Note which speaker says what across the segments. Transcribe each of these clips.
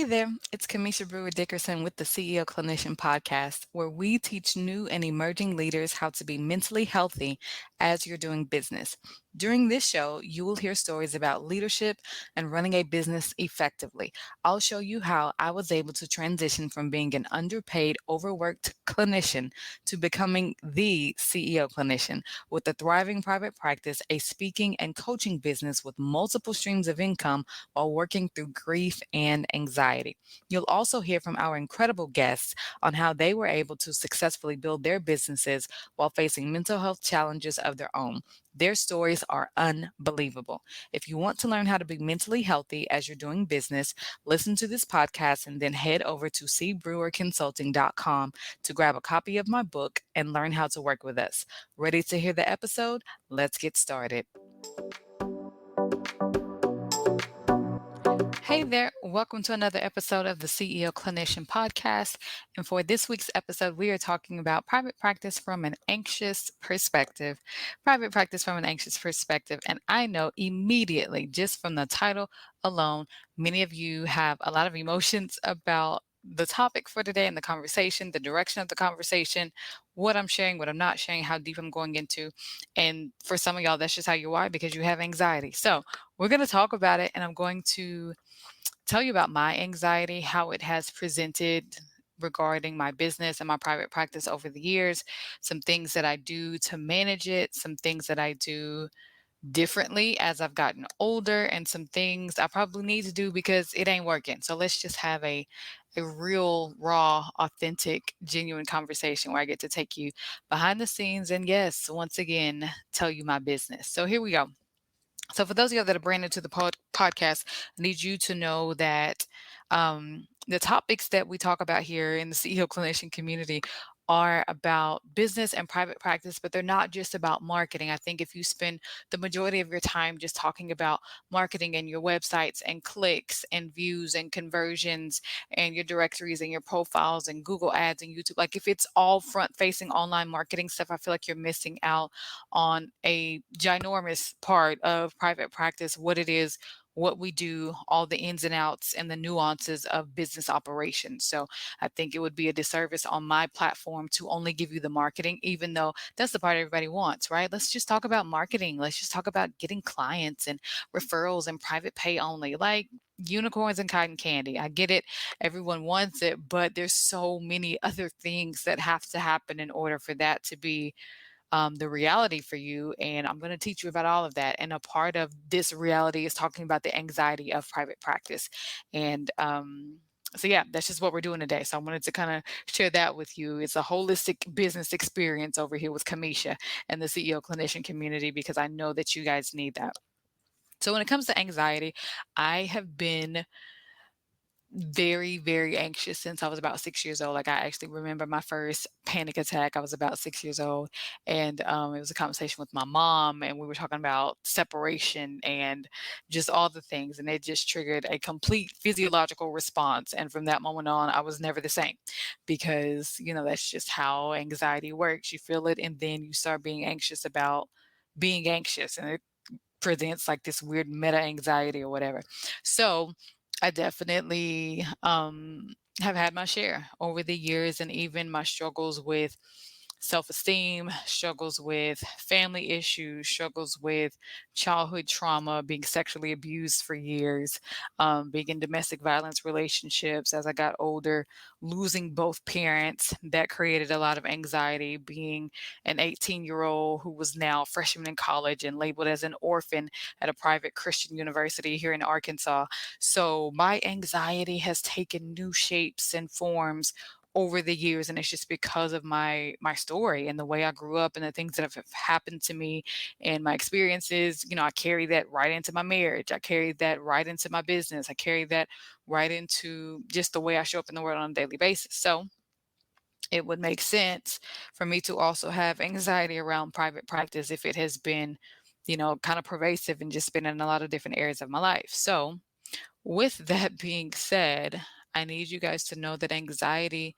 Speaker 1: Hey there, it's Kamisha Brewer Dickerson with the CEO Clinician podcast, where we teach new and emerging leaders how to be mentally healthy as you're doing business. During this show, you will hear stories about leadership and running a business effectively. I'll show you how I was able to transition from being an underpaid, overworked clinician to becoming the CEO clinician with a thriving private practice, a speaking and coaching business with multiple streams of income while working through grief and anxiety. You'll also hear from our incredible guests on how they were able to successfully build their businesses while facing mental health challenges of their own. Their stories are unbelievable. If you want to learn how to be mentally healthy as you're doing business, listen to this podcast and then head over to cbrewerconsulting.com to grab a copy of my book and learn how to work with us. Ready to hear the episode? Let's get started. Hey there, welcome to another episode of the CEO Clinician podcast. And for this week's episode, we are talking about private practice from an anxious perspective. Private practice from an anxious perspective. And I know immediately, just from the title alone, many of you have a lot of emotions about the topic for today and the conversation, the direction of the conversation, what I'm sharing, what I'm not sharing, how deep I'm going into. And for some of y'all, that's just how you are because you have anxiety. So we're going to talk about it, and I'm going to tell you about my anxiety, how it has presented regarding my business and my private practice over the years, some things that I do to manage it, some things that I do differently as I've gotten older, and some things I probably need to do because it ain't working. So let's just have a real, raw, authentic, genuine conversation where I get to take you behind the scenes and, yes, once again, tell you my business. So here we go. So for those of you that are brand new to the podcast, I need you to know that the topics that we talk about here in the CEO clinician community are about business and private practice, but they're not just about marketing. I think if you spend the majority of your time just talking about marketing and your websites and clicks and views and conversions and your directories and your profiles and Google ads and YouTube, like if it's all front facing online marketing stuff, I feel like you're missing out on a ginormous part of private practice, what it is, what we do, all the ins and outs and the nuances of business operations. So I think it would be a disservice on my platform to only give you the marketing, even though that's the part everybody wants, right? Let's just talk about marketing. Let's just talk about getting clients and referrals and private pay only, like unicorns and cotton candy. I get it. Everyone wants it, but there's so many other things that have to happen in order for that to be the reality for you. And I'm going to teach you about all of that. And a part of this reality is talking about the anxiety of private practice. And so, yeah, that's just what we're doing today. So I wanted to kind of share that with you. It's a holistic business experience over here with Cameisha and the CEO clinician community, because I know that you guys need that. So when it comes to anxiety, I have been very, very anxious since I was about 6 years old. Like, I actually remember my first panic attack. I was about 6 years old, and it was a conversation with my mom, and we were talking about separation and just all the things, and it just triggered a complete physiological response. And from that moment on, I was never the same because, that's just how anxiety works. You feel it, and then you start being anxious about being anxious, and it presents like this weird meta anxiety or whatever. So I definitely have had my share over the years, and even my struggles with self-esteem, struggles with family issues, struggles with childhood trauma, being sexually abused for years, being in domestic violence relationships as I got older, losing both parents. That created a lot of anxiety, being an 18-year-old who was now freshman in college and labeled as an orphan at a private Christian university here in Arkansas. So my anxiety has taken new shapes and forms over the years, and it's just because of my story and the way I grew up and the things that have happened to me and my experiences. I carry that right into my marriage. I carry that right into my business. I carry that right into just the way I show up in the world on a daily basis. So it would make sense for me to also have anxiety around private practice if it has been, kind of pervasive and just been in a lot of different areas of my life. So with that being said, I need you guys to know that anxiety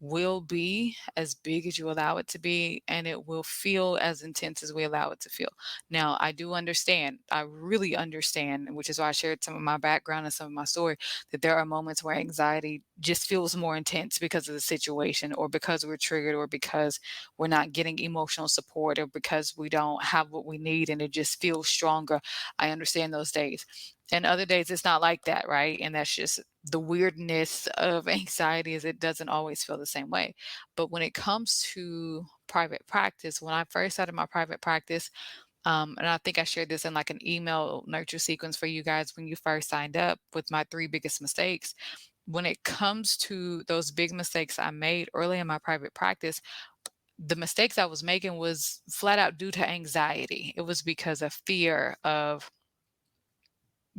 Speaker 1: will be as big as you allow it to be, and it will feel as intense as we allow it to feel. Now, I do understand, I really understand, which is why I shared some of my background and some of my story, that there are moments where anxiety just feels more intense because of the situation, or because we're triggered, or because we're not getting emotional support, or because we don't have what we need and it just feels stronger. I understand those days. And other days it's not like that, right? And that's just the weirdness of anxiety, is it doesn't always feel the same way. But when it comes to private practice, when I first started my private practice, and I think I shared this in like an email nurture sequence for you guys when you first signed up, with my three biggest mistakes. When it comes to those big mistakes I made early in my private practice, the mistakes I was making was flat out due to anxiety. It was because of fear of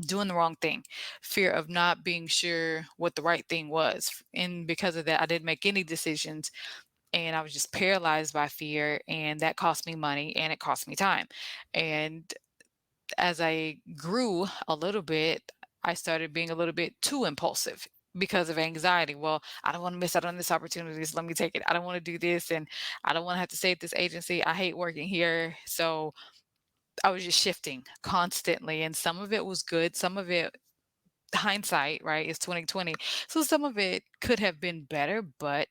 Speaker 1: doing the wrong thing, fear of not being sure what the right thing was. And because of that, I didn't make any decisions, and I was just paralyzed by fear, and that cost me money and it cost me time. And as I grew a little bit, I started being a little bit too impulsive because of anxiety. Well, I don't want to miss out on this opportunity, so let me take it. I don't want to do this, and I don't want to have to stay at this agency. I hate working here. So I was just shifting constantly, and some of it was good, some of it, hindsight, right, is 2020. So some of it could have been better, but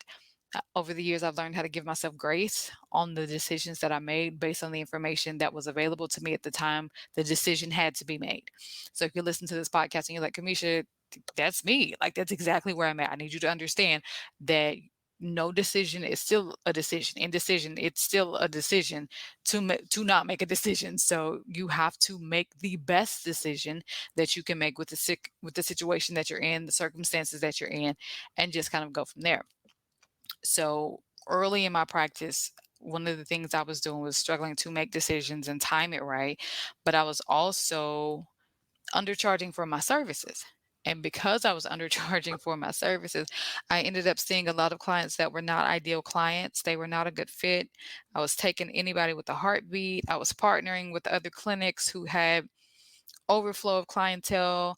Speaker 1: over the years, I've learned how to give myself grace on the decisions that I made based on the information that was available to me at the time the decision had to be made. So if you listen to this podcast and you're like, Camisha, that's me. Like, that's exactly where I'm at. I need you to understand that no decision is still a decision. Indecision, it's still a decision to not make a decision. So you have to make the best decision that you can make with with the situation that you're in, the circumstances that you're in, and just kind of go from there. So early in my practice, one of the things I was doing was struggling to make decisions and time it right, but I was also undercharging for my services. And because I was undercharging for my services, I ended up seeing a lot of clients that were not ideal clients. They were not a good fit. I was taking anybody with a heartbeat. I was partnering with other clinics who had overflow of clientele.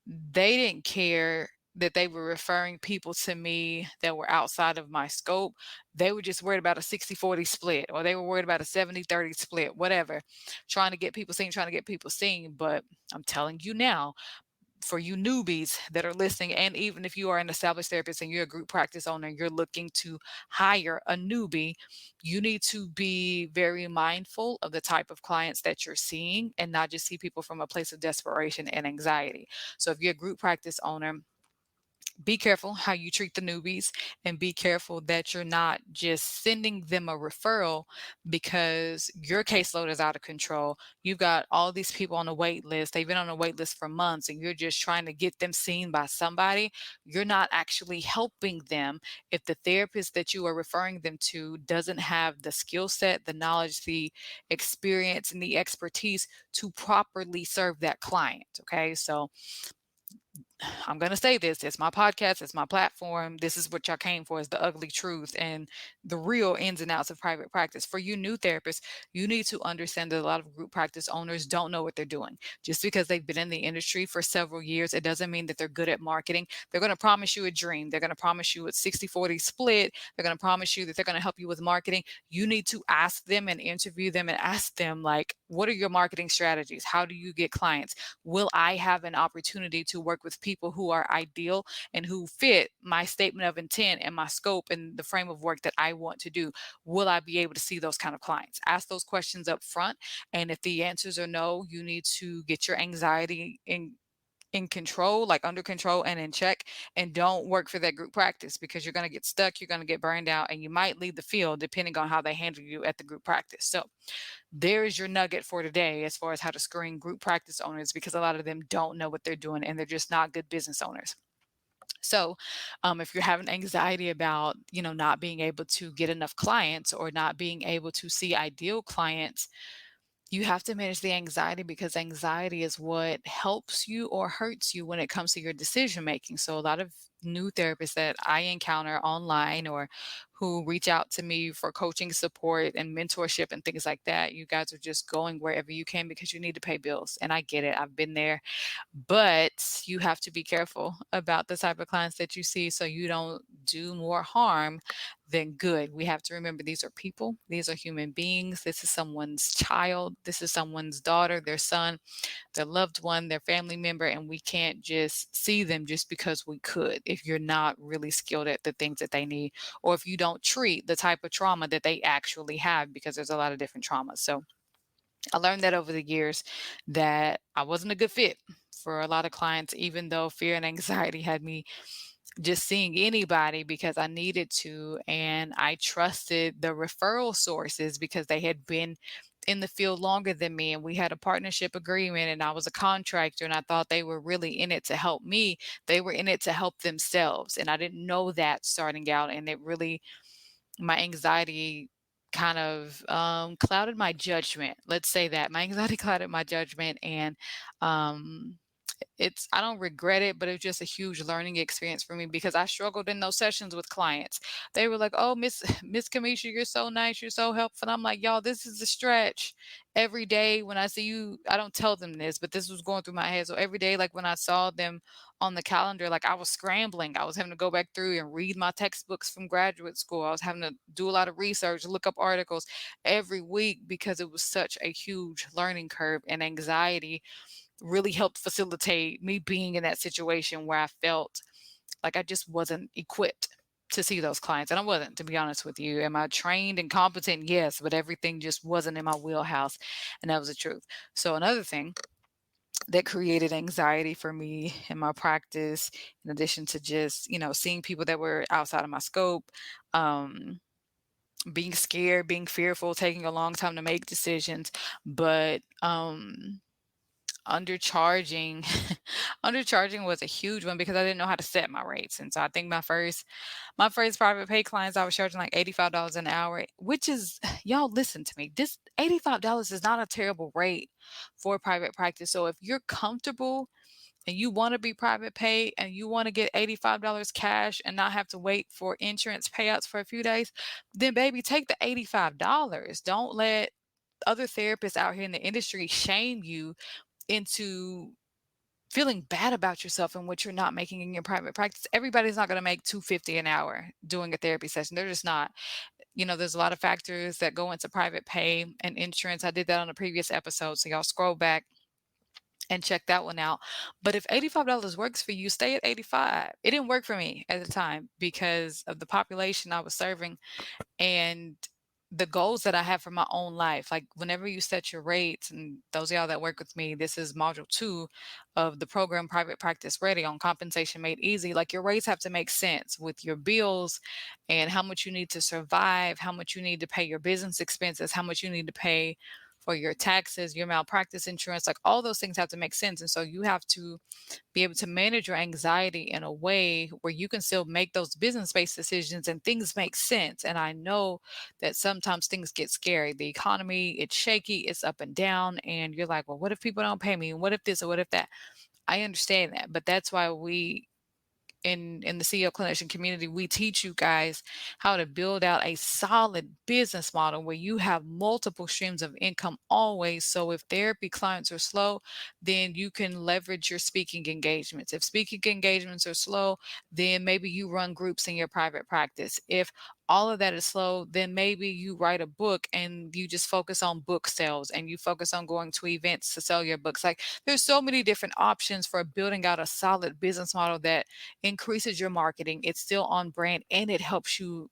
Speaker 1: They didn't care that they were referring people to me that were outside of my scope. They were just worried about a 60-40 split, or they were worried about a 70-30 split, whatever, trying to get people seen, trying to get people seen. But I'm telling you now, for you newbies that are listening, and even if you are an established therapist and you're a group practice owner and you're looking to hire a newbie, you need to be very mindful of the type of clients that you're seeing, and not just see people from a place of desperation and anxiety. So if you're a group practice owner, be careful how you treat the newbies, and be careful that you're not just sending them a referral because your caseload is out of control. You've got all these people on a wait list. They've been on a wait list for months, and you're just trying to get them seen by somebody. You're not actually helping them if the therapist that you are referring them to doesn't have the skill set, the knowledge, the experience, and the expertise to properly serve that client. Okay. So I'm going to say this. It's my podcast. It's my platform. This is what y'all came for, is the ugly truth and the real ins and outs of private practice. For you new therapists, you need to understand that a lot of group practice owners don't know what they're doing. Just because they've been in the industry for several years, it doesn't mean that they're good at marketing. They're going to promise you a dream. They're going to promise you a 60-40 split. They're going to promise you that they're going to help you with marketing. You need to ask them and interview them and ask them, like, what are your marketing strategies? How do you get clients? Will I have an opportunity to work with people who are ideal and who fit my statement of intent and my scope and the frame of work that I want to do? Will I be able to see those kind of clients? Ask those questions up front. And if the answers are no, you need to get your anxiety in control, like under control and in check, and don't work for that group practice, because you're going to get stuck, you're going to get burned out, and you might leave the field depending on how they handle you at the group practice. So there's your nugget for today as far as how to screen group practice owners, because a lot of them don't know what they're doing and they're just not good business owners. So if you're having anxiety about, not being able to get enough clients or not being able to see ideal clients, you have to manage the anxiety, because anxiety is what helps you or hurts you when it comes to your decision making. So a lot of new therapists that I encounter online, or who reach out to me for coaching support and mentorship and things like that. You guys are just going wherever you can because you need to pay bills. And I get it. I've been there. But you have to be careful about the type of clients that you see so you don't do more harm than good. We have to remember these are people, these are human beings. This is someone's child, this is someone's daughter, their son, their loved one, their family member, and we can't just see them just because we could if you're not really skilled at the things that they need, or if you don't treat the type of trauma that they actually have, because there's a lot of different traumas. So I learned that over the years that I wasn't a good fit for a lot of clients, even though fear and anxiety had me just seeing anybody because I needed to. And I trusted the referral sources because they had been in the field longer than me. And we had a partnership agreement and I was a contractor and I thought they were really in it to help me. They were in it to help themselves. And I didn't know that starting out. And it really, my anxiety kind of clouded my judgment. Let's say that my anxiety clouded my judgment, and um, I don't regret it, but it's just a huge learning experience for me because I struggled in those sessions with clients. They were like, "Oh, Miss Cameisha, you're so nice, you're so helpful." And I'm like, "Y'all, this is a stretch." Every day when I see you, I don't tell them this, but this was going through my head. So every day, like when I saw them on the calendar, like I was scrambling. I was having to go back through and read my textbooks from graduate school. I was having to do a lot of research, look up articles every week because it was such a huge learning curve, and anxiety really helped facilitate me being in that situation where I felt like I just wasn't equipped to see those clients. And I wasn't, to be honest with you. Am I trained and competent? Yes, but everything just wasn't in my wheelhouse. And that was the truth. So another thing that created anxiety for me in my practice, in addition to just, seeing people that were outside of my scope, um, being scared, being fearful, taking a long time to make decisions, but undercharging undercharging was a huge one because I didn't know how to set my rates. And so I think my first private pay clients, I was charging like $85 an hour, which is, y'all listen to me, this $85 is not a terrible rate for private practice. So if you're comfortable and you want to be private pay and you want to get $85 cash and not have to wait for insurance payouts for a few days, then baby, take the $85. Don't let other therapists out here in the industry shame you into feeling bad about yourself and what you're not making in your private practice. Everybody's not going to make 250 an hour doing a therapy session. They're just not. There's a lot of factors that go into private pay and insurance. I did that on a previous episode, so y'all scroll back and check that one out. But if $85 works for you, stay at 85. It didn't work for me at the time because of the population I was serving and the goals that I have for my own life. Like whenever you set your rates, and those of y'all that work with me, this is module 2 of the program Private Practice Ready on Compensation Made Easy. Like your rates have to make sense with your bills and how much you need to survive, how much you need to pay your business expenses, how much you need to pay for your taxes, your malpractice insurance, like all those things have to make sense. And so you have to be able to manage your anxiety in a way where you can still make those business-based decisions and things make sense. And I know that sometimes things get scary. The economy, it's shaky, it's up and down, and you're like, well, what if people don't pay me? And what if this or what if that? I understand that, but that's why we in the CEO clinician community, we teach you guys how to build out a solid business model where you have multiple streams of income always. So if therapy clients are slow, then you can leverage your speaking engagements. If speaking engagements are slow, then maybe you run groups in your private practice. If all of that is slow, then maybe you write a book and you just focus on book sales and you focus on going to events to sell your books. Like there's so many different options for building out a solid business model that increases your marketing. It's still on brand and it helps you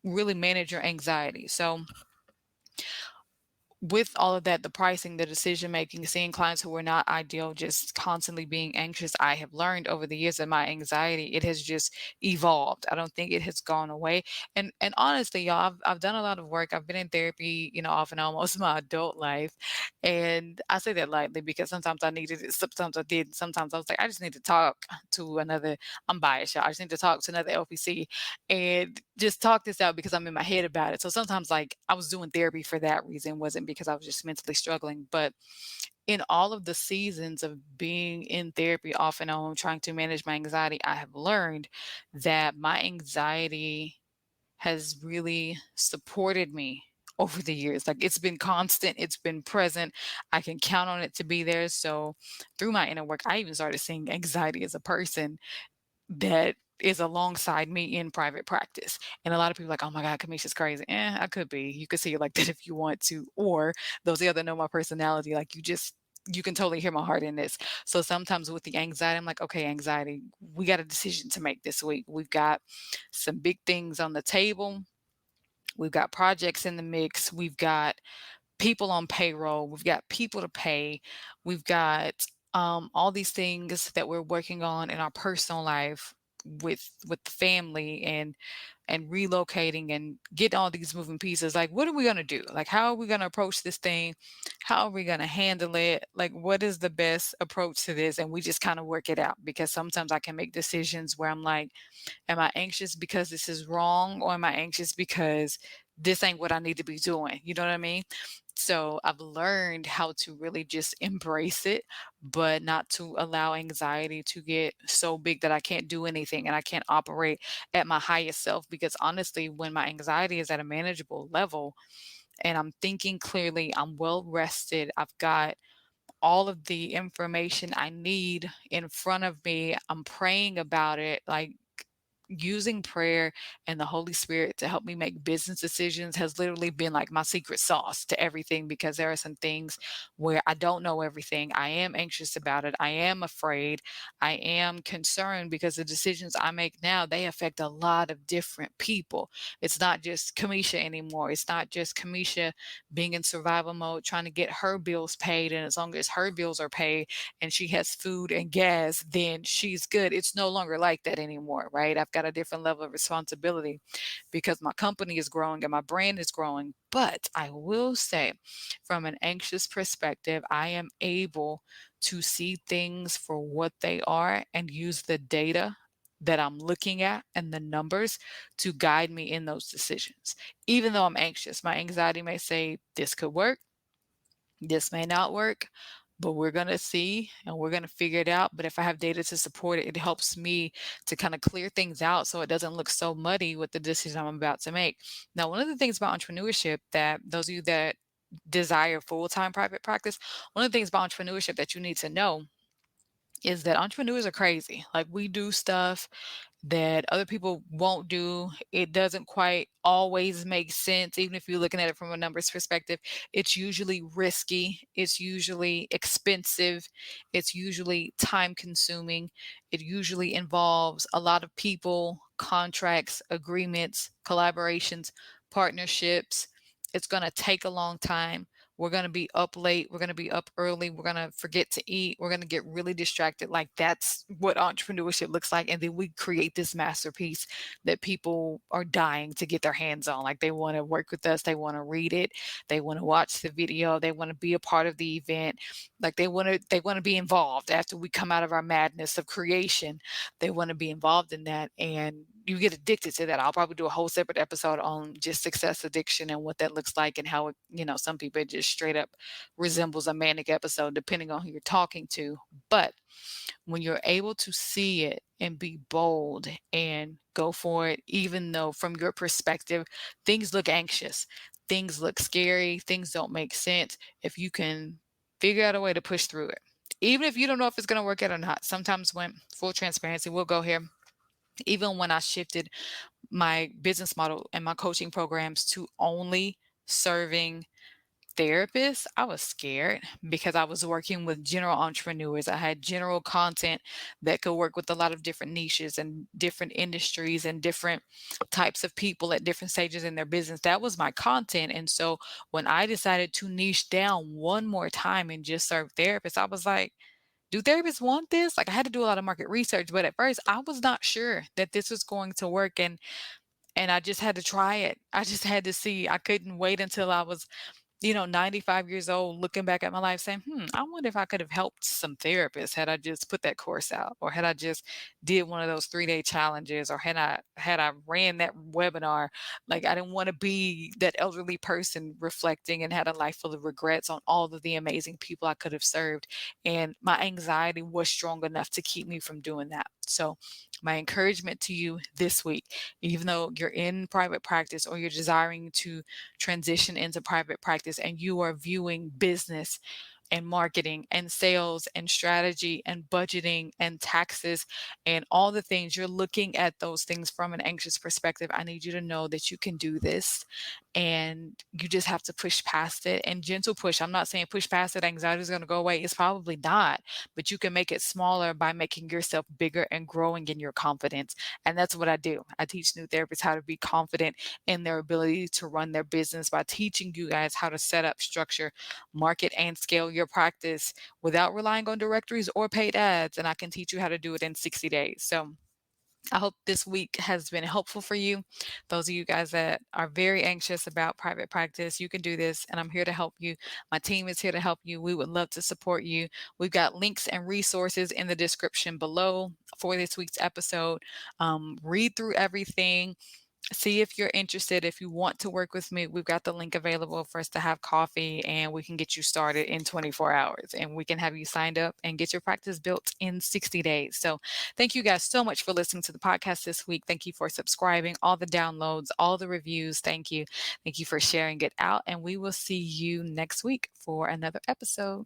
Speaker 1: really manage your anxiety. So with all of that, the pricing, the decision making, seeing clients who are not ideal, just constantly being anxious, I have learned over the years that my anxiety, it has just evolved. I don't think it has gone away. And honestly, y'all, I've done a lot of work. I've been in therapy, off and on most of my adult life. And I say that lightly because sometimes I needed it, sometimes I did. Sometimes I was like, I just need to talk to another, I'm biased, y'all. I just need to talk to another LPC and just talk this out because I'm in my head about it. So sometimes like I was doing therapy for that reason, wasn't because I was just mentally struggling. But in all of the seasons of being in therapy off and on, trying to manage my anxiety, I have learned that my anxiety has really supported me over the years. Like, it's been constant, it's been present. I can count on it to be there. So through my inner work, I even started seeing anxiety as a person that is alongside me in private practice. And a lot of people are like, "Oh my God, Kamisha's crazy." I could be. You could see it like that if you want to. Or those of you that know my personality, like, you can totally hear my heart in this. So sometimes with the anxiety, I'm like, okay, anxiety, we got a decision to make this week. We've got some big things on the table. We've got projects in the mix. We've got people on payroll. We've got people to pay. We've got all these things that we're working on in our personal life with the family and relocating and getting all these moving pieces. Like, what are we gonna do? Like, how are we gonna approach this thing? How are we gonna handle it? Like, what is the best approach to this? And we just kind of work it out because sometimes I can make decisions where I'm like, am I anxious because this is wrong, or am I anxious because this ain't what I need to be doing? You know what I mean? So I've learned how to really just embrace it, but not to allow anxiety to get so big that I can't do anything and I can't operate at my highest self. Because honestly, when my anxiety is at a manageable level and I'm thinking clearly, I'm well rested, I've got all of the information I need in front of me, I'm praying about it, like, using prayer and the Holy Spirit to help me make business decisions has literally been like my secret sauce to everything, because there are some things where I don't know everything. I am anxious about it. I am afraid. I am concerned because the decisions I make now, they affect a lot of different people. It's not just Kamisha anymore. It's not just Kamisha being in survival mode, trying to get her bills paid. And as long as her bills are paid and she has food and gas, then she's good. It's no longer like that anymore, right? I've got a different level of responsibility because my company is growing and my brand is growing. But I will say, from an anxious perspective, I am able to see things for what they are and use the data that I'm looking at and the numbers to guide me in those decisions. Even though I'm anxious, my anxiety may say, this could work, this may not work, but we're going to see and we're going to figure it out. But if I have data to support it, it helps me to kind of clear things out so it doesn't look so muddy with the decision I'm about to make. Now, one of the things about entrepreneurship that those of you that desire full-time private practice, one of the things about entrepreneurship that you need to know is that entrepreneurs are crazy. Like, we do stuff that other people won't do. It doesn't quite always make sense, even if you're looking at it from a numbers perspective. It's usually risky, it's usually expensive, it's usually time consuming. It usually involves a lot of people, contracts, agreements, collaborations, partnerships. It's going to take a long time. We're going to be up late. We're going to be up early. We're going to forget to eat. We're going to get really distracted. Like, that's what entrepreneurship looks like. And then we create this masterpiece that people are dying to get their hands on. Like, they want to work with us. They want to read it. They want to watch the video. They want to be a part of the event. Like, they want to be involved after we come out of our madness of creation. They want to be involved in that. And you get addicted to that. I'll probably do a whole separate episode on just success addiction and what that looks like, and how it, some people, it just straight up resembles a manic episode depending on who you're talking to. But when you're able to see it and be bold and go for it, even though from your perspective, things look anxious, things look scary, things don't make sense, if you can figure out a way to push through it, even if you don't know if it's going to work out or not. Sometimes, when full transparency, we'll go here. Even when I shifted my business model and my coaching programs to only serving therapists, I was scared because I was working with general entrepreneurs. I had general content that could work with a lot of different niches and different industries and different types of people at different stages in their business. That was my content. And so when I decided to niche down one more time and just serve therapists, I was like, do therapists want this? Like, I had to do a lot of market research, but at first I was not sure that this was going to work. And I just had to try it. I just had to see. I couldn't wait until I was 95 years old, looking back at my life saying, I wonder if I could have helped some therapists had I just put that course out, or had I just did one of those 3-day challenges, or had I ran that webinar. Like, I didn't want to be that elderly person reflecting and had a life full of regrets on all of the amazing people I could have served. And my anxiety was strong enough to keep me from doing that. So My encouragement to you this week, even though you're in private practice or you're desiring to transition into private practice and you are viewing business and marketing and sales and strategy and budgeting and taxes and all the things, you're looking at those things from an anxious perspective. I need you to know that you can do this and you just have to push past it, and gentle push. I'm not saying push past it, anxiety is going to go away. It's probably not, but you can make it smaller by making yourself bigger and growing in your confidence. And that's what I do. I teach new therapists how to be confident in their ability to run their business by teaching you guys how to set up, structure, market, and scale your practice without relying on directories or paid ads. And I can teach you how to do it in 60 days. So I hope this week has been helpful for you. Those of you guys that are very anxious about private practice, you can do this, and I'm here to help you. My team is here to help you. We would love to support you. We've got links and resources in the description below for this week's episode. Read through everything. See if you're interested. If you want to work with me, we've got the link available for us to have coffee, and we can get you started in 24 hours, and we can have you signed up and get your practice built in 60 days. So thank you guys so much for listening to the podcast this week. Thank you for subscribing, all the downloads, all the reviews. Thank you. Thank you for sharing it out, and we will see you next week for another episode.